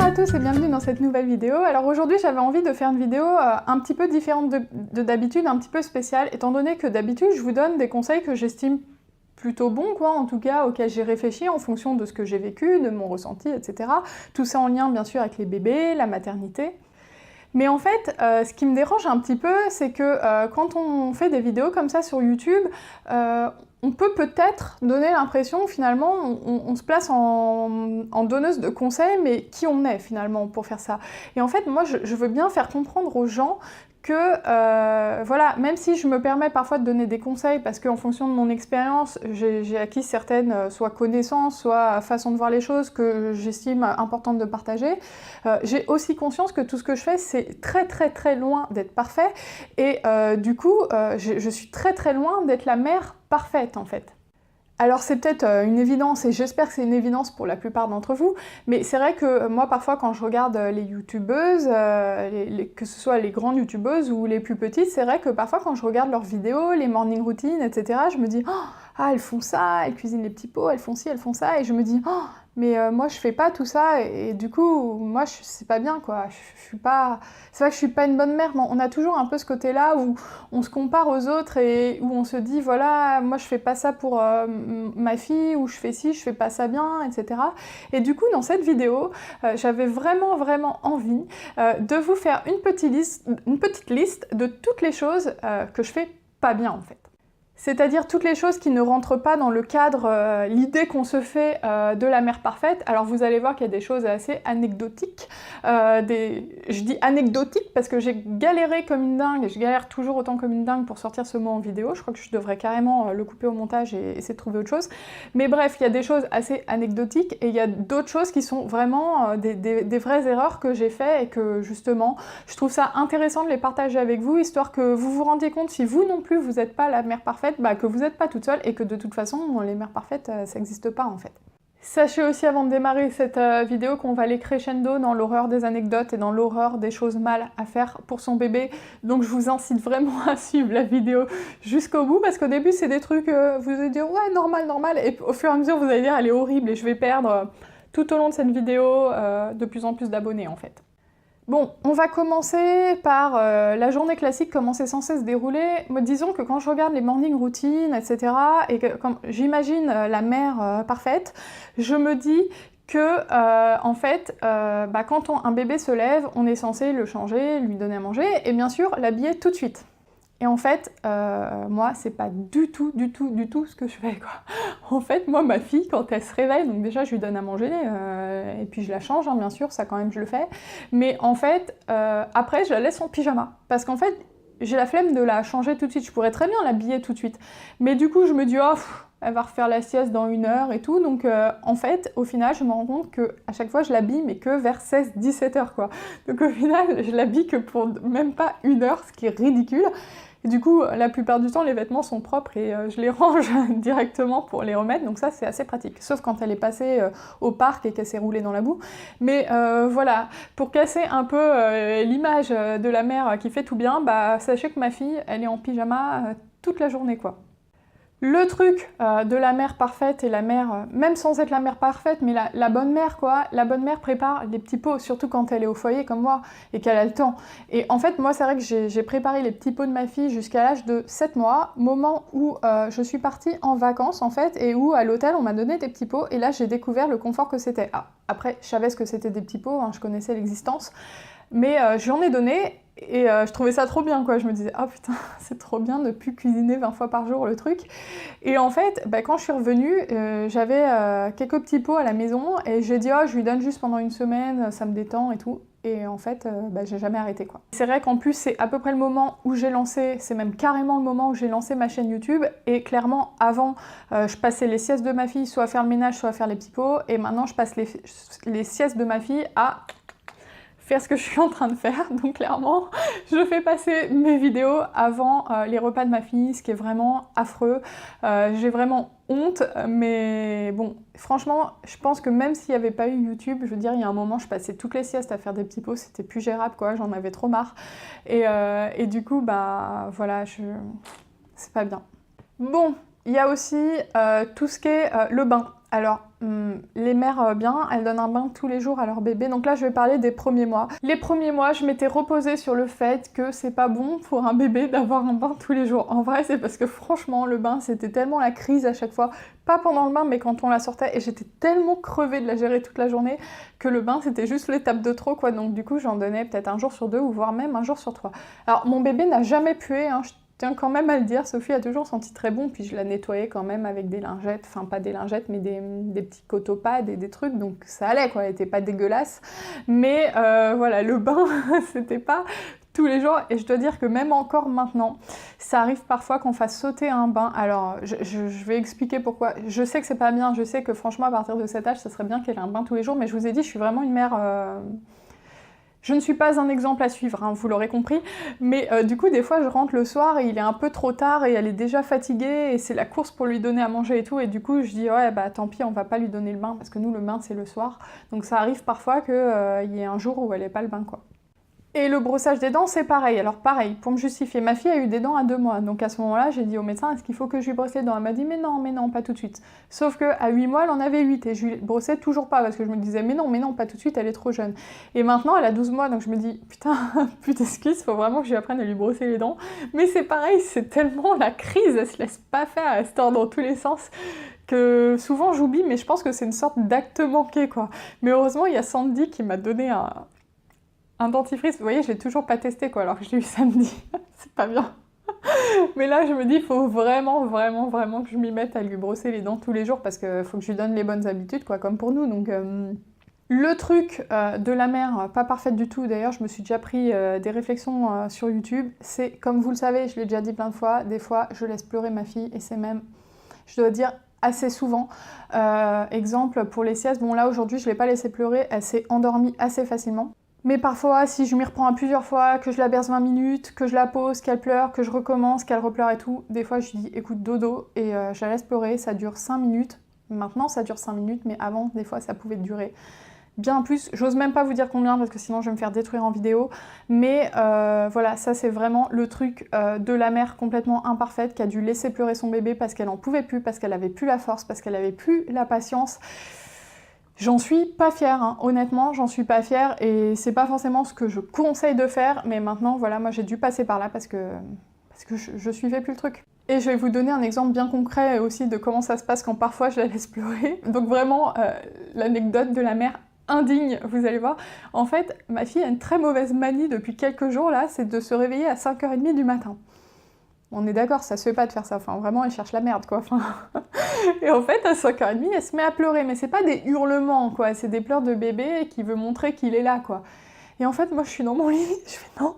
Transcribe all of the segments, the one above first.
Bonjour à tous et bienvenue dans cette nouvelle vidéo. Alors aujourd'hui j'avais envie de faire une vidéo un petit peu différente de d'habitude, un petit peu spéciale, étant donné que d'habitude je vous donne des conseils que j'estime plutôt bons, quoi, en tout cas auxquels j'ai réfléchi en fonction de ce que j'ai vécu, de mon ressenti, etc. Tout ça en lien bien sûr avec les bébés, la maternité. Mais en fait, ce qui me dérange un petit peu, c'est que quand on fait des vidéos comme ça sur YouTube, on peut peut-être donner l'impression que finalement on se place en donneuse de conseils, mais qui on est finalement pour faire ça. Et en fait, moi je veux bien faire comprendre aux gens que voilà, même si je me permets parfois de donner des conseils parce qu'en fonction de mon expérience, j'ai acquis certaines soit connaissances, soit façons de voir les choses que j'estime importantes de partager, j'ai aussi conscience que tout ce que je fais, c'est très loin d'être parfait et du coup, je suis très loin d'être la mère parfaite en fait. Alors c'est peut-être une évidence, et j'espère que c'est une évidence pour la plupart d'entre vous, mais c'est vrai que moi parfois quand je regarde les youtubeuses, que ce soit les grandes youtubeuses ou les plus petites, c'est vrai que parfois quand je regarde leurs vidéos, les morning routines, etc., je me dis « Oh, ah, elles font ça, elles cuisinent les petits pots, elles font ci, elles font ça », et je me dis « Oh, mais moi je fais pas tout ça, et du coup, moi c'est pas bien quoi, je suis pas... C'est vrai que je suis pas une bonne mère, mais on a toujours un peu ce côté-là où on se compare aux autres et où on se dit « Voilà, moi je fais pas ça pour ma fille, ou je fais ci, je fais pas ça bien, etc. » Et du coup, dans cette vidéo, j'avais vraiment envie de vous faire une petite liste de toutes les choses que je fais pas bien en fait. C'est-à-dire toutes les choses qui ne rentrent pas dans le cadre, l'idée qu'on se fait de la mère parfaite. Alors vous allez voir qu'il y a des choses assez anecdotiques. Je dis anecdotiques parce que j'ai galéré comme une dingue, et je galère toujours autant comme une dingue pour sortir ce mot en vidéo. Je crois que je devrais carrément le couper au montage et essayer de trouver autre chose. Mais bref, il y a des choses assez anecdotiques et il y a d'autres choses qui sont vraiment des vraies erreurs que j'ai fait et que justement, je trouve ça intéressant de les partager avec vous, histoire que vous vous rendiez compte, si vous non plus vous n'êtes pas la mère parfaite, que vous n'êtes pas toute seule et que de toute façon, les mères parfaites, ça n'existe pas en fait. Sachez aussi avant de démarrer cette vidéo qu'on va aller crescendo dans l'horreur des anecdotes et dans l'horreur des choses mal à faire pour son bébé, donc je vous incite vraiment à suivre la vidéo jusqu'au bout, parce qu'au début c'est des trucs, vous allez dire ouais normal, et au fur et à mesure vous allez dire elle est horrible et je vais perdre tout au long de cette vidéo de plus en plus d'abonnés en fait. Bon, on va commencer par la journée classique, comment c'est censé se dérouler. Disons que quand je regarde les morning routines, etc., et que quand j'imagine la mère parfaite, je me dis que, en fait, quand un bébé se lève, on est censé le changer, lui donner à manger, et bien sûr, l'habiller tout de suite. Et en fait, moi, c'est pas du tout ce que je fais, quoi. En fait, moi, ma fille, quand elle se réveille, donc déjà, je lui donne à manger, et puis je la change, hein, bien sûr, ça quand même, je le fais. Mais en fait, après, je la laisse en pyjama. Parce qu'en fait, j'ai la flemme de la changer tout de suite. Je pourrais très bien l'habiller tout de suite. Mais du coup, je me dis, oh, elle va refaire la sieste dans 1 heure et tout. Donc, en fait, au final, je me rends compte qu'à chaque fois, je l'habille, mais que vers 16-17 heures, quoi. Donc, au final, je l'habille que pour même pas 1 heure, ce qui est ridicule. Et du coup, la plupart du temps, les vêtements sont propres et je les range directement pour les remettre, donc ça, c'est assez pratique. Sauf quand elle est passée au parc et qu'elle s'est roulée dans la boue. Mais voilà, pour casser un peu l'image de la mère qui fait tout bien, sachez que ma fille, elle est en pyjama toute la journée, quoi. Le truc de la mère parfaite et la mère, même sans être la mère parfaite, mais la bonne mère quoi, la bonne mère prépare les petits pots, surtout quand elle est au foyer comme moi et qu'elle a le temps. Et en fait, moi c'est vrai que j'ai préparé les petits pots de ma fille jusqu'à l'âge de 7 mois, moment où je suis partie en vacances en fait, et où à l'hôtel on m'a donné des petits pots, et là j'ai découvert le confort que c'était. Ah, après je savais ce que c'était des petits pots, hein, je connaissais l'existence, mais j'en ai donné. Et je trouvais ça trop bien, quoi. Je me disais, oh putain, c'est trop bien de plus cuisiner 20 fois par jour le truc. Et en fait, quand je suis revenue, j'avais quelques petits pots à la maison et j'ai dit, oh, je lui donne juste pendant 1 semaine, ça me détend et tout. Et en fait, j'ai jamais arrêté, quoi. C'est vrai qu'en plus, c'est à peu près le moment où j'ai lancé, c'est même carrément le moment où j'ai lancé ma chaîne YouTube. Et clairement, avant, je passais les siestes de ma fille soit à faire le ménage, soit à faire les petits pots. Et maintenant, je passe les siestes de ma fille à faire ce que je suis en train de faire, donc clairement je fais passer mes vidéos avant les repas de ma fille, ce qui est vraiment affreux. J'ai vraiment honte, mais bon, franchement, je pense que même s'il n'y avait pas eu YouTube, je veux dire, il y a un moment, je passais toutes les siestes à faire des petits pots, c'était plus gérable, quoi, j'en avais trop marre. Et du coup, voilà, c'est pas bien. Bon, il y a aussi tout ce qui est le bain. Alors, les mères bien, elles donnent un bain tous les jours à leur bébé. Donc là, je vais parler des premiers mois. Les premiers mois, je m'étais reposée sur le fait que c'est pas bon pour un bébé d'avoir un bain tous les jours. En vrai, c'est parce que franchement, le bain, c'était tellement la crise à chaque fois. Pas pendant le bain, mais quand on la sortait. Et j'étais tellement crevée de la gérer toute la journée que le bain, c'était juste l'étape de trop, quoi. Donc du coup, j'en donnais peut-être un jour sur 2 ou voire même un jour sur 3. Alors, mon bébé n'a jamais pué, hein. Je tiens quand même à le dire, Sophie a toujours senti très bon, puis je la nettoyais quand même avec des lingettes, enfin pas des lingettes, mais des petits cotopads et des trucs, donc ça allait quoi, elle était pas dégueulasse. Mais voilà, le bain, c'était pas tous les jours, et je dois dire que même encore maintenant, ça arrive parfois qu'on fasse sauter un bain. Alors, je vais expliquer pourquoi. Je sais que c'est pas bien, je sais que franchement, à partir de cet âge, ça serait bien qu'elle ait un bain tous les jours, mais je vous ai dit, je suis vraiment une mère... Je ne suis pas un exemple à suivre, hein, vous l'aurez compris, mais du coup des fois je rentre le soir et il est un peu trop tard et elle est déjà fatiguée et c'est la course pour lui donner à manger et tout, et du coup je dis ouais bah tant pis on va pas lui donner le bain parce que nous le bain c'est le soir, donc ça arrive parfois qu'il y ait un jour où elle n'ait pas le bain quoi. Et le brossage des dents, c'est pareil. Alors pareil, pour me justifier, ma fille a eu des dents à 2 mois. Donc à ce moment-là, j'ai dit au médecin, est-ce qu'il faut que je lui brosse les dents? Elle m'a dit, mais non, pas tout de suite. Sauf qu'à 8 mois, elle en avait 8 et je lui brossais toujours pas parce que je me disais, mais non, pas tout de suite, elle est trop jeune. Et maintenant, elle a 12 mois, donc je me dis, putain, plus d'excuses, faut vraiment que je lui apprenne à lui brosser les dents. Mais c'est pareil, c'est tellement la crise, elle se laisse pas faire, elle se tord dans tous les sens que souvent j'oublie, mais je pense que c'est une sorte d'acte manqué, quoi. Mais heureusement, il y a Sandy qui m'a donné un dentifrice, vous voyez, je l'ai toujours pas testé quoi, alors que je l'ai eu samedi, c'est pas bien. Mais là, je me dis, il faut vraiment que je m'y mette à lui brosser les dents tous les jours parce qu'il faut que je lui donne les bonnes habitudes, quoi, comme pour nous. Donc, le truc de la mère, pas parfaite du tout, d'ailleurs, je me suis déjà pris des réflexions sur YouTube, c'est, comme vous le savez, je l'ai déjà dit plein de fois, des fois, je laisse pleurer ma fille et c'est même, je dois dire, assez souvent. Exemple, pour les siestes, bon là, aujourd'hui, je l'ai pas laissée pleurer, elle s'est endormie assez facilement. Mais parfois, si je m'y reprends à plusieurs fois, que je la berce 20 minutes, que je la pose, qu'elle pleure, que je recommence, qu'elle repleure et tout, des fois je lui dis écoute dodo et je la laisse pleurer, ça dure 5 minutes. Maintenant ça dure 5 minutes, mais avant des fois ça pouvait durer bien plus. J'ose même pas vous dire combien parce que sinon je vais me faire détruire en vidéo. Mais voilà, ça c'est vraiment le truc de la mère complètement imparfaite qui a dû laisser pleurer son bébé parce qu'elle en pouvait plus, parce qu'elle avait plus la force, parce qu'elle avait plus la patience. J'en suis pas fière, hein. Honnêtement, j'en suis pas fière et c'est pas forcément ce que je conseille de faire, mais maintenant, voilà, moi j'ai dû passer par là parce que je suivais plus le truc. Et je vais vous donner un exemple bien concret aussi de comment ça se passe quand parfois je la laisse pleurer. Donc vraiment, l'anecdote de la mère indigne, vous allez voir. En fait, ma fille a une très mauvaise manie depuis quelques jours là, c'est de se réveiller à 5h30 du matin. On est d'accord, ça se fait pas de faire ça, enfin vraiment elle cherche la merde quoi. Enfin... Et en fait à 5h30 elle se met à pleurer, mais c'est pas des hurlements quoi, c'est des pleurs de bébé qui veut montrer qu'il est là quoi. Et en fait moi je suis dans mon lit, je fais non.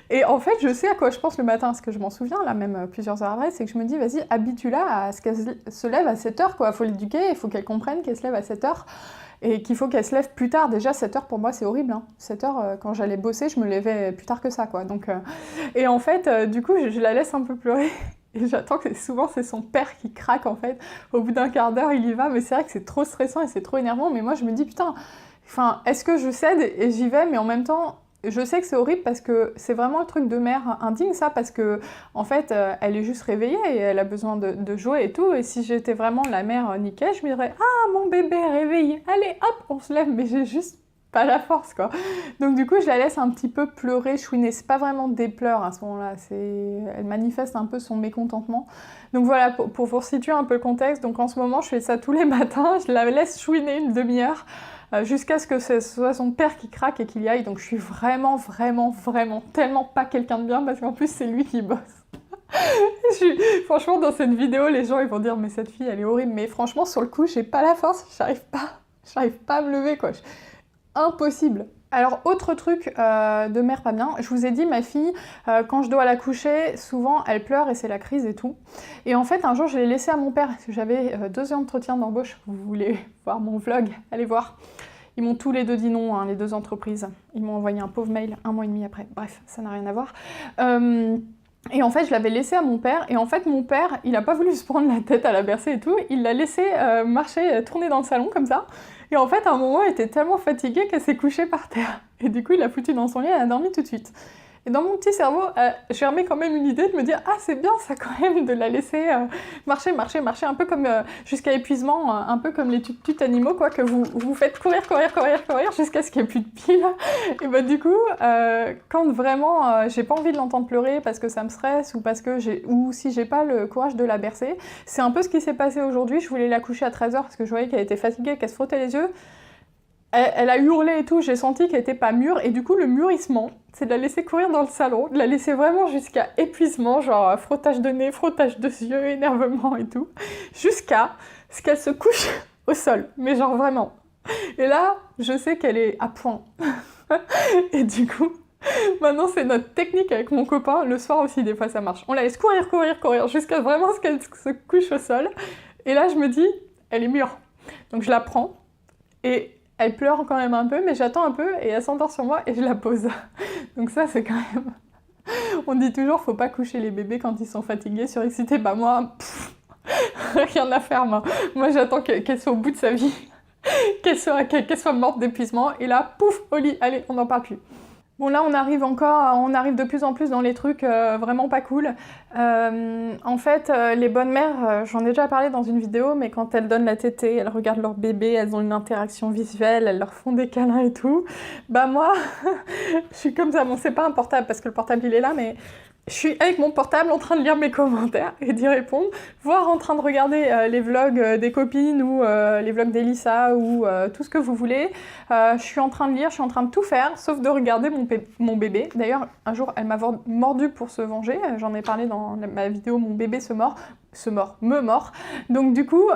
Et en fait je sais à quoi je pense le matin, parce que je m'en souviens là même plusieurs heures après, c'est que je me dis vas-y habitue-la à ce qu'elle se lève à 7h quoi, faut l'éduquer, il faut qu'elle comprenne qu'elle se lève à 7h. Et qu'il faut qu'elle se lève plus tard. Déjà, 7h pour moi, c'est horrible. Hein. 7h, quand j'allais bosser, je me levais plus tard que ça, quoi. Donc, et en fait, du coup, je la laisse un peu pleurer. Et j'attends que souvent, c'est son père qui craque, en fait. Au bout d'un quart d'heure, il y va. Mais c'est vrai que c'est trop stressant et c'est trop énervant. Mais moi, je me dis, putain, enfin, est-ce que je cède et j'y vais? Mais en même temps... Je sais que c'est horrible parce que c'est vraiment le truc de mère indigne ça, parce que en fait elle est juste réveillée et elle a besoin de jouer et tout, et si j'étais vraiment la mère nickel, je me dirais ah mon bébé est réveillé, allez hop on se lève, mais j'ai juste pas la force quoi. Donc du coup je la laisse un petit peu pleurer, chouiner, c'est pas vraiment des pleurs à ce moment-là, elle manifeste un peu son mécontentement. Donc voilà, pour vous situer un peu le contexte, donc en ce moment je fais ça tous les matins, je la laisse chouiner une demi-heure, jusqu'à ce que ce soit son père qui craque et qu'il y aille. Donc je suis vraiment tellement pas quelqu'un de bien, parce qu'en plus c'est lui qui bosse. Franchement dans cette vidéo les gens ils vont dire mais cette fille elle est horrible, mais franchement sur le coup j'ai pas la force, j'arrive pas à me lever quoi, impossible. Alors autre truc de mère pas bien, je vous ai dit ma fille quand je dois la coucher souvent elle pleure et c'est la crise et tout, et en fait un jour je l'ai laissée à mon père parce que j'avais 2 entretiens d'embauche. Vous voulez voir mon vlog, allez voir, ils m'ont tous les deux dit non, hein, les 2 entreprises, ils m'ont envoyé un pauvre mail 1 mois et demi après, bref ça n'a rien à voir. Et en fait je l'avais laissée à mon père, et en fait mon père il a pas voulu se prendre la tête à la bercer et tout, il l'a laissée marcher, tourner dans le salon comme ça. Et en fait, à un moment, elle était tellement fatiguée qu'elle s'est couchée par terre. Et du coup, il l'a foutue dans son lit et elle a dormi tout de suite. Et dans mon petit cerveau, germait quand même une idée de me dire « Ah, c'est bien ça quand même de la laisser marcher, un peu comme jusqu'à épuisement, un peu comme les tut animaux, quoi, que vous faites courir jusqu'à ce qu'il n'y ait plus de piles. » Et bah du coup, quand vraiment j'ai pas envie de l'entendre pleurer parce que ça me stresse ou si j'ai pas le courage de la bercer, c'est un peu ce qui s'est passé aujourd'hui. Je voulais la coucher à 13h parce que je voyais qu'elle était fatiguée, qu'elle se frottait les yeux. Elle a hurlé et tout, j'ai senti qu'elle était pas mûre, et du coup le mûrissement, c'est de la laisser courir dans le salon, de la laisser vraiment jusqu'à épuisement, genre frottage de nez, frottage de yeux, énervement et tout, jusqu'à ce qu'elle se couche au sol, mais genre vraiment. Et là, je sais qu'elle est à point. Et du coup, maintenant c'est notre technique avec mon copain, le soir aussi des fois ça marche. On la laisse courir, jusqu'à vraiment ce qu'elle se couche au sol, et là je me dis, elle est mûre. Donc je la prends, et elle pleure quand même un peu, mais j'attends un peu et elle s'endort sur moi et je la pose. Donc ça, c'est quand même... On dit toujours, faut pas coucher les bébés quand ils sont fatigués, surexcités. Bah moi, rien à faire, moi. Moi, j'attends qu'elle soit au bout de sa vie, qu'elle soit morte d'épuisement. Et là, pouf, au lit, allez, on n'en parle plus. Bon là on arrive de plus en plus dans les trucs vraiment pas cool. En fait, les bonnes mères, j'en ai déjà parlé dans une vidéo, mais quand elles donnent la tétée, elles regardent leur bébé, elles ont une interaction visuelle, elles leur font des câlins et tout. Bah moi, je suis comme ça, bon c'est pas un portable parce que le portable il est là, mais je suis avec mon portable en train de lire mes commentaires et d'y répondre, voire en train de regarder les vlogs des copines ou les vlogs d'Elissa ou tout ce que vous voulez. Je suis en train de lire, je suis en train de tout faire, sauf de regarder mon bébé. D'ailleurs, un jour, elle m'a mordu pour se venger. J'en ai parlé dans ma vidéo « Mon bébé me mord ». Donc du coup...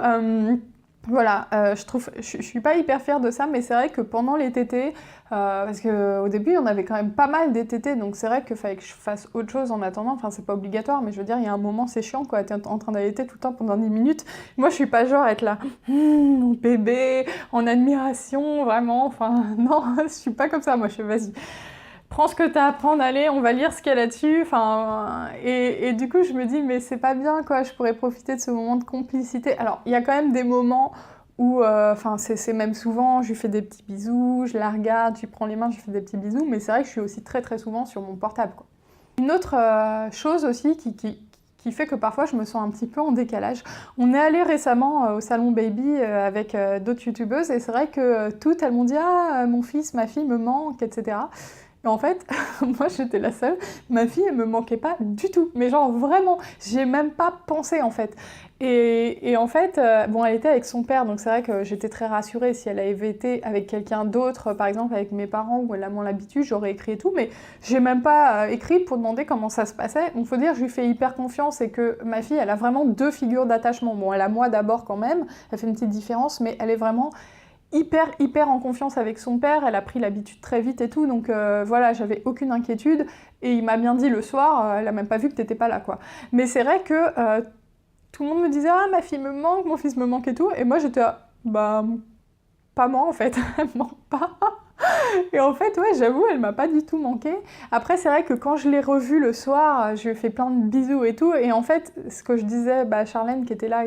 Voilà, je suis pas hyper fière de ça, mais c'est vrai que pendant les tétés, parce qu'au début, il y en avait quand même pas mal des tétés, donc c'est vrai qu'il fallait que je fasse autre chose en attendant, enfin c'est pas obligatoire, mais je veux dire, il y a un moment, c'est chiant quoi, t'es en train d'allaiter tout le temps pendant 10 minutes. Moi, je suis pas genre à être là, mon bébé, en admiration, vraiment, enfin non, je suis pas comme ça, moi je fais vas-y. Prends ce que t'as à prendre, allez, on va lire ce qu'il y a là-dessus, enfin, et du coup je me dis mais c'est pas bien quoi, je pourrais profiter de ce moment de complicité. Alors il y a quand même des moments où, enfin c'est même souvent, je lui fais des petits bisous, je la regarde, je lui prends les mains, je lui fais des petits bisous, mais c'est vrai que je suis aussi très très souvent sur mon portable quoi. Une autre chose aussi qui fait que parfois je me sens un petit peu en décalage. On est allé récemment au salon Baby avec d'autres youtubeuses et c'est vrai que toutes elles m'ont dit « Ah, mon fils, ma fille me manque, etc. » Et en fait, moi j'étais la seule, ma fille elle me manquait pas du tout, mais genre vraiment, j'y ai même pas pensé en fait. Et en fait, bon elle était avec son père, donc c'est vrai que j'étais très rassurée. Si elle avait été avec quelqu'un d'autre, par exemple avec mes parents où elle a moins l'habitude, j'aurais écrit et tout, mais j'ai même pas écrit pour demander comment ça se passait. Donc faut dire, je lui fais hyper confiance et que ma fille elle a vraiment deux figures d'attachement. Bon elle a moi d'abord quand même, elle fait une petite différence, mais elle est vraiment... hyper en confiance avec son père, elle a pris l'habitude très vite et tout, donc voilà, j'avais aucune inquiétude, et il m'a bien dit le soir, elle a même pas vu que t'étais pas là, quoi. Mais c'est vrai que tout le monde me disait « Ah, ma fille me manque, mon fils me manque et tout », et moi j'étais bah, pas moi en fait, elle me manque pas. Et en fait, ouais, j'avoue, elle m'a pas du tout manqué. Après, c'est vrai que quand je l'ai revue le soir, je lui ai fait plein de bisous et tout, et en fait, ce que je disais, bah, Charlène qui était là,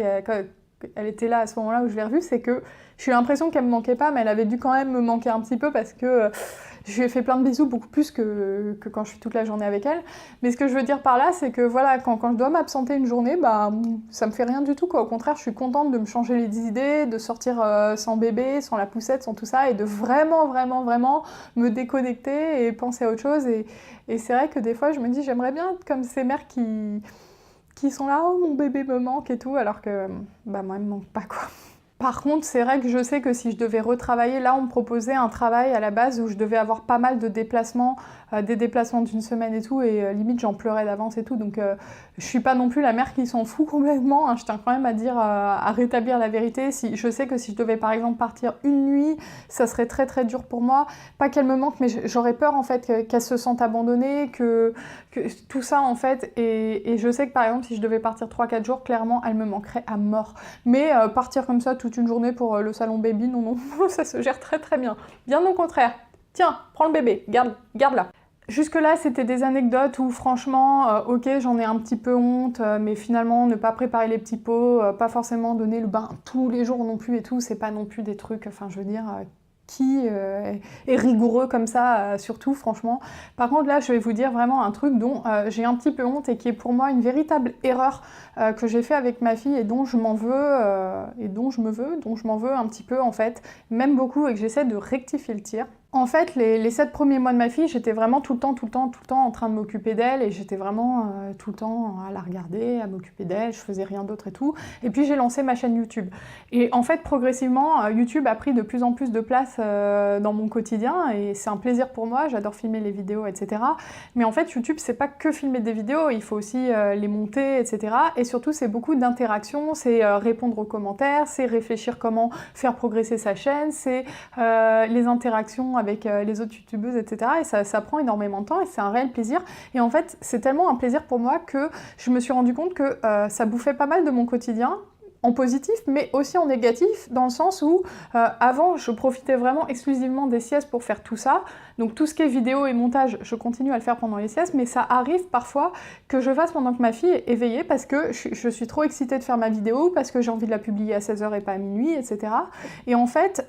elle était là à ce moment-là où je l'ai revue, c'est que j'ai eu l'impression qu'elle me manquait pas, mais elle avait dû quand même me manquer un petit peu parce que je lui ai fait plein de bisous, beaucoup plus que quand je suis toute la journée avec elle. Mais ce que je veux dire par là, c'est que voilà, quand je dois m'absenter une journée, bah, ça me fait rien du tout, quoi. Au contraire, je suis contente de me changer les idées, de sortir sans bébé, sans la poussette, sans tout ça, et de vraiment me déconnecter et penser à autre chose. Et c'est vrai que des fois, je me dis, j'aimerais bien être comme ces mères qui sont là, oh mon bébé me manque et tout, alors que bah moi, il me manque pas, quoi. Par contre, c'est vrai que je sais que si je devais retravailler, là on me proposait un travail à la base où je devais avoir pas mal de déplacements, des déplacements d'une semaine et tout, et limite j'en pleurais d'avance et tout, donc je suis pas non plus la mère qui s'en fout complètement, hein. Je tiens quand même à dire, à rétablir la vérité. Je sais que si je devais par exemple partir une nuit, ça serait très dur pour moi, pas qu'elle me manque, mais j'aurais peur en fait qu'elle se sente abandonnée, que tout ça en fait, et je sais que par exemple si je devais partir 3-4 jours, clairement elle me manquerait à mort. Mais partir comme ça toute une journée pour le salon Baby, non, ça se gère très bien. Bien au contraire. Tiens, prends le bébé, garde-la. Jusque-là, c'était des anecdotes où franchement, ok, j'en ai un petit peu honte, mais finalement, ne pas préparer les petits pots, pas forcément donner le bain tous les jours non plus et tout, c'est pas non plus des trucs, enfin je veux dire, qui est rigoureux comme ça, surtout, franchement. Par contre, là, je vais vous dire vraiment un truc dont j'ai un petit peu honte et qui est pour moi une véritable erreur que j'ai fait avec ma fille et dont je m'en veux, dont je m'en veux un petit peu, en fait, même beaucoup, et que j'essaie de rectifier le tir. En fait, les 7 premiers mois de ma fille, j'étais vraiment tout le temps en train de m'occuper d'elle et j'étais vraiment tout le temps à la regarder, à m'occuper d'elle, je faisais rien d'autre et tout. Et puis j'ai lancé ma chaîne YouTube. Et en fait, progressivement, YouTube a pris de plus en plus de place dans mon quotidien et c'est un plaisir pour moi, j'adore filmer les vidéos, etc. Mais en fait, YouTube, c'est pas que filmer des vidéos, il faut aussi les monter, etc. Et surtout, c'est beaucoup d'interactions, c'est répondre aux commentaires, c'est réfléchir comment faire progresser sa chaîne, c'est les interactions avec les autres youtubeuses, etc. Et ça prend énormément de temps et c'est un réel plaisir. Et en fait, c'est tellement un plaisir pour moi que je me suis rendu compte que ça bouffait pas mal de mon quotidien, en positif, mais aussi en négatif, dans le sens où avant, je profitais vraiment exclusivement des siestes pour faire tout ça. Donc tout ce qui est vidéo et montage, je continue à le faire pendant les siestes, mais ça arrive parfois que je fasse pendant que ma fille est éveillée parce que je suis trop excitée de faire ma vidéo, parce que j'ai envie de la publier à 16h et pas à minuit, etc. Et en fait,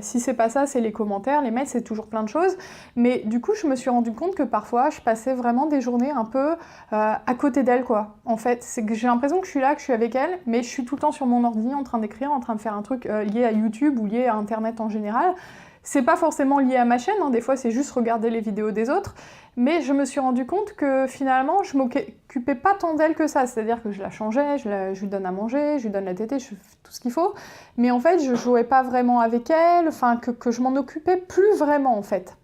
si c'est pas ça, c'est les commentaires, les mails, c'est toujours plein de choses. Mais du coup, je me suis rendu compte que parfois, je passais vraiment des journées un peu à côté d'elle, quoi. En fait, c'est que j'ai l'impression que je suis là, que je suis avec elle, mais je suis tout le temps sur mon ordi en train d'écrire, en train de faire un truc lié à YouTube ou lié à Internet en général. C'est pas forcément lié à ma chaîne, hein, des fois c'est juste regarder les vidéos des autres, mais je me suis rendu compte que finalement je m'occupais pas tant d'elle que ça, c'est-à-dire que je la changeais, je lui donne à manger, je lui donne la tétée, je fais tout ce qu'il faut, mais en fait je jouais pas vraiment avec elle, enfin que je m'en occupais plus vraiment en fait.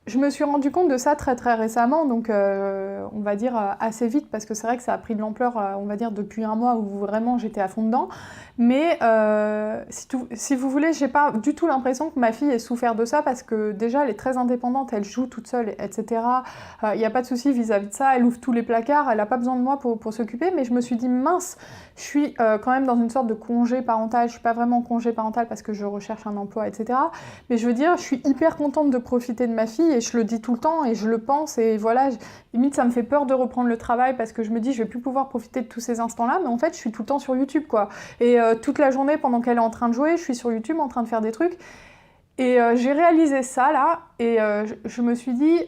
Je me suis rendu compte de ça très récemment, donc on va dire assez vite, parce que c'est vrai que ça a pris de l'ampleur, on va dire depuis un mois où vraiment j'étais à fond dedans. Mais si vous voulez, j'ai pas du tout l'impression que ma fille ait souffert de ça, parce que déjà elle est très indépendante, elle joue toute seule, etc. Il n'y a pas de souci vis-à-vis de ça, elle ouvre tous les placards, elle n'a pas besoin de moi pour s'occuper, mais je me suis dit mince, je suis quand même dans une sorte de congé parental, je suis pas vraiment en congé parental parce que je recherche un emploi, etc. Mais je veux dire, je suis hyper contente de profiter de ma fille, et je le dis tout le temps, et je le pense, et voilà, limite ça me fait peur de reprendre le travail, parce que je me dis je vais plus pouvoir profiter de tous ces instants-là, mais en fait je suis tout le temps sur YouTube, quoi. Et toute la journée, pendant qu'elle est en train de jouer, je suis sur YouTube en train de faire des trucs, et j'ai réalisé ça, là, et je me suis dit,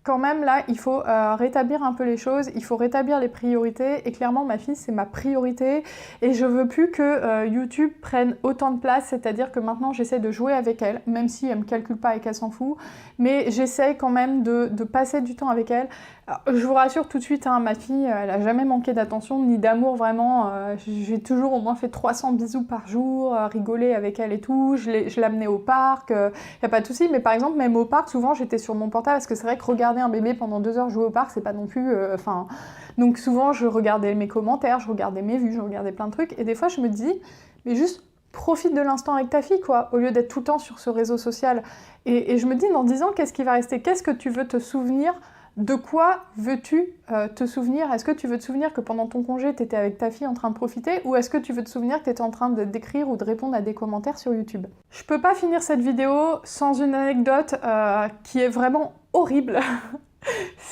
quand même, là, il faut rétablir un peu les choses, il faut rétablir les priorités, et clairement, ma fille, c'est ma priorité, et je veux plus que YouTube prenne autant de place, c'est-à-dire que maintenant, j'essaie de jouer avec elle, même si elle me calcule pas et qu'elle s'en fout, mais j'essaie quand même de passer du temps avec elle. Alors, je vous rassure tout de suite, hein, ma fille, elle a jamais manqué d'attention, ni d'amour, vraiment, j'ai toujours au moins fait 300 bisous par jour, rigolé avec elle et tout, je l'amenais au parc, y a pas de souci, mais par exemple, même au parc, souvent, j'étais sur mon portable, parce que c'est vrai que regarder un bébé pendant 2 heures jouer au parc, c'est pas non plus... Donc souvent, je regardais mes commentaires, je regardais mes vues, je regardais plein de trucs, et des fois, je me dis, mais juste profite de l'instant avec ta fille, quoi, au lieu d'être tout le temps sur ce réseau social. Et je me dis, dans 10 ans, qu'est-ce qui va rester? Qu'est-ce que tu veux te souvenir? De quoi veux-tu te souvenir? Est-ce que tu veux te souvenir que pendant ton congé, tu étais avec ta fille en train de profiter? Ou est-ce que tu veux te souvenir que tu étais en train d'écrire ou de répondre à des commentaires sur YouTube? Je peux pas finir cette vidéo sans une anecdote qui est vraiment horrible.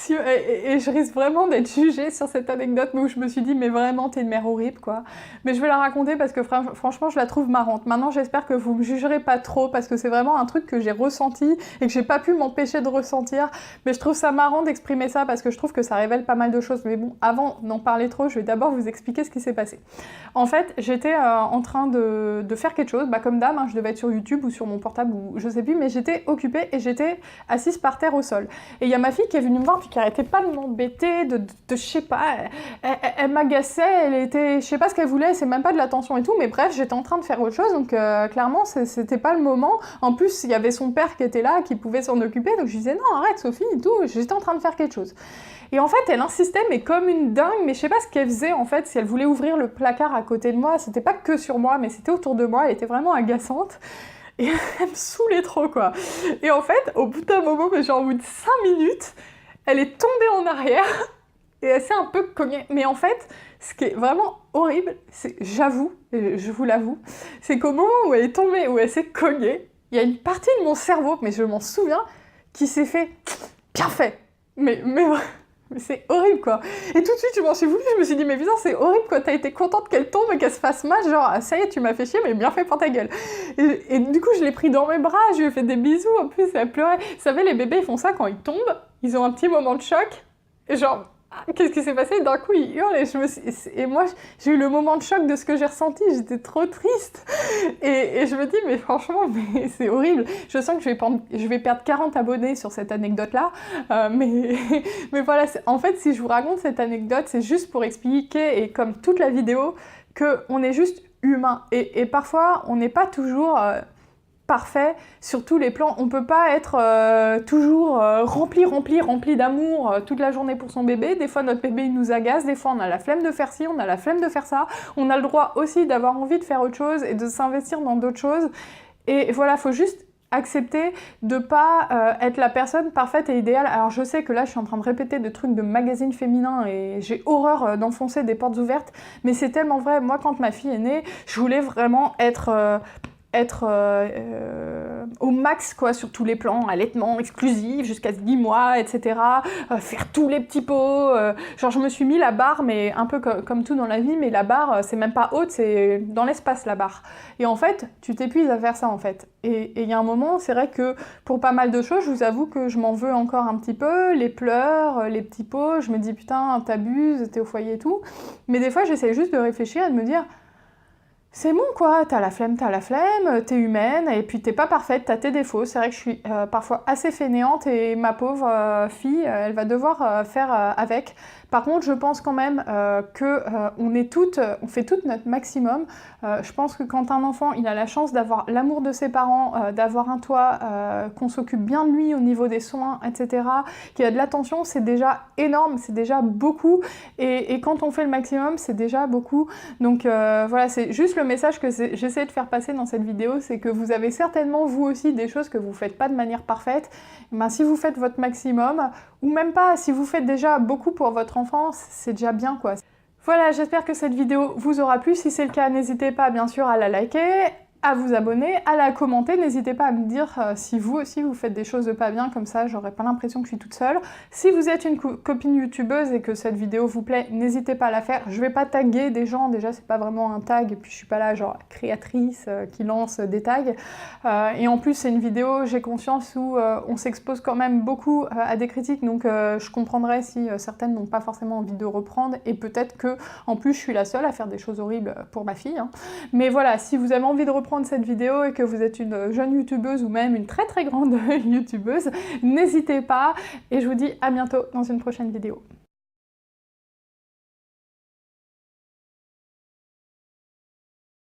Et je risque vraiment d'être jugée sur cette anecdote où je me suis dit mais vraiment t'es une mère horrible, quoi. Mais je vais la raconter parce que franchement je la trouve marrante. Maintenant j'espère que vous me jugerez pas trop, parce que c'est vraiment un truc que j'ai ressenti et que j'ai pas pu m'empêcher de ressentir, mais je trouve ça marrant d'exprimer ça parce que je trouve que ça révèle pas mal de choses. Mais bon, avant d'en parler trop, je vais d'abord vous expliquer ce qui s'est passé. En fait, j'étais en train de faire quelque chose, comme d'hab, hein, je devais être sur YouTube ou sur mon portable ou je sais plus, mais j'étais occupée et j'étais assise par terre au sol. Et il y a ma fille qui est venue me voir puis qui arrêtait pas de m'embêter, de je sais pas, elle m'agaçait, elle était, je sais pas ce qu'elle voulait, c'est même pas de l'attention et tout, mais bref, j'étais en train de faire autre chose, donc clairement c'était pas le moment. En plus, il y avait son père qui était là, qui pouvait s'en occuper, donc je lui disais non, arrête Sophie et tout, j'étais en train de faire quelque chose. Et en fait, elle insistait, mais comme une dingue, mais je sais pas ce qu'elle faisait en fait, si elle voulait ouvrir le placard à côté de moi, c'était pas que sur moi, mais c'était autour de moi, elle était vraiment agaçante. Et elle me saoulait trop, quoi. Et en fait, au bout d'un moment, mais genre au bout de 5 minutes, elle est tombée en arrière et elle s'est un peu cognée. Mais en fait, ce qui est vraiment horrible, c'est, j'avoue, et je vous l'avoue, c'est qu'au moment où elle est tombée, où elle s'est cognée, il y a une partie de mon cerveau, mais je m'en souviens, qui s'est fait « bien fait ». Mais Mais c'est horrible, quoi. Et tout de suite, je m'en suis voulu, je me suis dit, mais putain, c'est horrible, quoi. T'as été contente qu'elle tombe et qu'elle se fasse mal, genre, ah, ça y est, tu m'as fait chier, mais bien fait pour ta gueule. Et du coup, je l'ai pris dans mes bras, je lui ai fait des bisous, en plus, elle pleurait. Vous savez, les bébés, ils font ça quand ils tombent, ils ont un petit moment de choc, et genre, ah, qu'est-ce qui s'est passé? D'un coup, ils hurlent, et moi, j'ai eu le moment de choc de ce que j'ai ressenti, j'étais trop triste. Et je me dis, mais franchement, mais c'est horrible. Je sens que je vais perdre 40 abonnés sur cette anecdote-là, mais voilà, en fait, si je vous raconte cette anecdote, c'est juste pour expliquer, et comme toute la vidéo, qu'on est juste humain. Et parfois, on n'est pas toujours parfait sur tous les plans. On peut pas être toujours rempli d'amour toute la journée pour son bébé. Des fois, notre bébé, il nous agace. Des fois, on a la flemme de faire ci, on a la flemme de faire ça. On a le droit aussi d'avoir envie de faire autre chose et de s'investir dans d'autres choses. Et voilà, faut juste accepter de pas être la personne parfaite et idéale. Alors je sais que là je suis en train de répéter des trucs de magazine féminin et j'ai horreur d'enfoncer des portes ouvertes, mais c'est tellement vrai. Moi quand ma fille est née, je voulais vraiment être au max quoi, sur tous les plans, allaitement exclusif jusqu'à 10 mois, etc. Faire tous les petits pots. Genre je me suis mis la barre, mais un peu comme tout dans la vie, mais la barre c'est même pas haute, c'est dans l'espace la barre. Et en fait, tu t'épuises à faire ça en fait. Et il y a un moment, c'est vrai que pour pas mal de choses, je vous avoue que je m'en veux encore un petit peu, les pleurs, les petits pots, je me dis putain, t'abuses, t'es au foyer et tout. Mais des fois, j'essaie juste de réfléchir et de me dire c'est bon quoi, t'as la flemme, t'es humaine, et puis t'es pas parfaite, t'as tes défauts. C'est vrai que je suis parfois assez fainéante et ma pauvre fille, elle va devoir faire avec. Par contre, je pense quand même on fait toutes notre maximum. Je pense que quand un enfant, il a la chance d'avoir l'amour de ses parents, d'avoir un toit, qu'on s'occupe bien de lui au niveau des soins, etc., qu'il a de l'attention, c'est déjà énorme, c'est déjà beaucoup. Et quand on fait le maximum, c'est déjà beaucoup. Donc voilà, c'est juste le message que j'essaie de faire passer dans cette vidéo, c'est que vous avez certainement vous aussi des choses que vous faites pas de manière parfaite. Ben, si vous faites votre maximum, ou même pas, si vous faites déjà beaucoup pour votre enfant, c'est déjà bien quoi. Voilà, j'espère que cette vidéo vous aura plu. Si c'est le cas, n'hésitez pas bien sûr à la liker, à vous abonner, à la commenter. N'hésitez pas à me dire si vous aussi vous faites des choses de pas bien, comme ça j'aurai pas l'impression que je suis toute seule. Si vous êtes une copine youtubeuse et que cette vidéo vous plaît, n'hésitez pas à la faire. Je vais pas taguer des gens, déjà c'est pas vraiment un tag, et puis je suis pas là genre créatrice qui lance des tags. Et en plus c'est une vidéo, j'ai conscience, où on s'expose quand même beaucoup à des critiques, donc je comprendrais si certaines n'ont pas forcément envie de reprendre, et peut-être que en plus je suis la seule à faire des choses horribles pour ma fille. Hein. Mais voilà, si vous avez envie de reprendre cette vidéo et que vous êtes une jeune youtubeuse ou même une très très grande youtubeuse, n'hésitez pas, et je vous dis à bientôt dans une prochaine vidéo.